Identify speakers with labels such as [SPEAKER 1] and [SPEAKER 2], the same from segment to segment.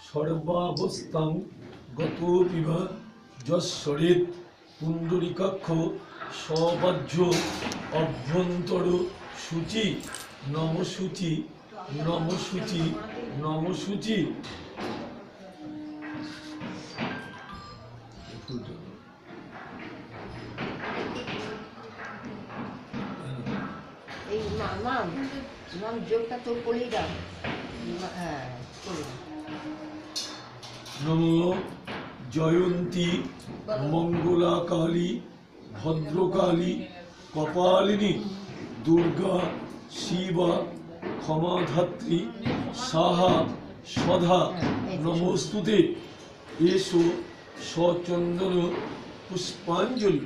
[SPEAKER 1] সর্বাবস্থাং গতোপিব যশ্বরেৎ পুণ্ডরীকাক্ষ সবাহ্য অভ্যন্তর শুচি নম শুচি নম শুচি নম শুচি। নমো জয়ন্তী মঙ্গলাকালী ভদ্রকালী কপালিনী দুর্গা শিবা ক্ষমাধাত্রী সাহা সধা নমস্তুতে। এসো সচন্দন পুষ্পাঞ্জলি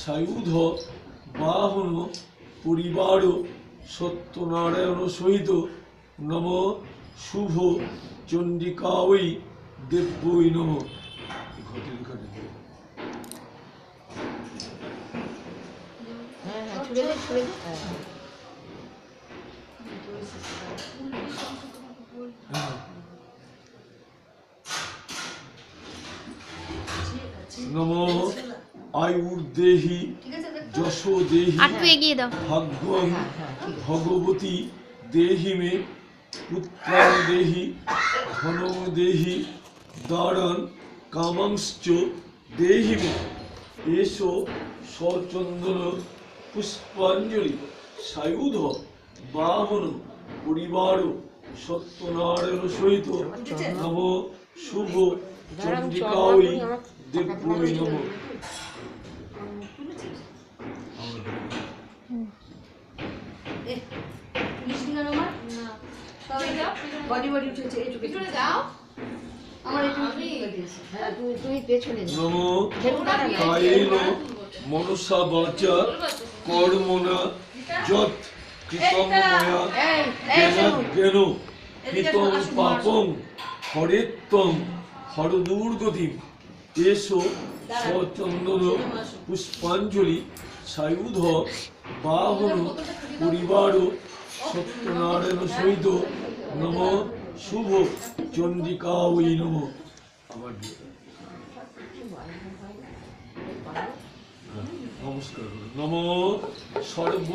[SPEAKER 1] সায়ুধ বাহন পরিবার সত্যনারায়ণ সহিত নম শুভ চণ্ডিকাবৈ দেব্যৈ নম। নমো আয়ুর্দেহি যশো দেহি ভাগ্যং ভগবতী দেহি মে পুত্রাং দেহি ধনং দেহি দারান কামাংশ্চ দেহি মে। এসো সচন্দন পুষ্পাঞ্জলি সায়ুধ বাহন পরিবার সত্যনারায়ণ সহিত নম শুভ চণ্ডিকাবৈ দেব্যৈ নম। নমো কায়েন মনসা বাচা কর্মণা যৎ কৃতং ময়া জ্ঞানাজ্ঞান কৃতং পাপং হরেত্বং হরদুর্গতিম। এসো সচন্দন পুষ্পাঞ্জলি সায়ুধ বাহন পরিবার সত্যনারায়ণ সহিত নম শুভ চণ্ডিকাবৈ নম। নমস্কার। নমো সর্ব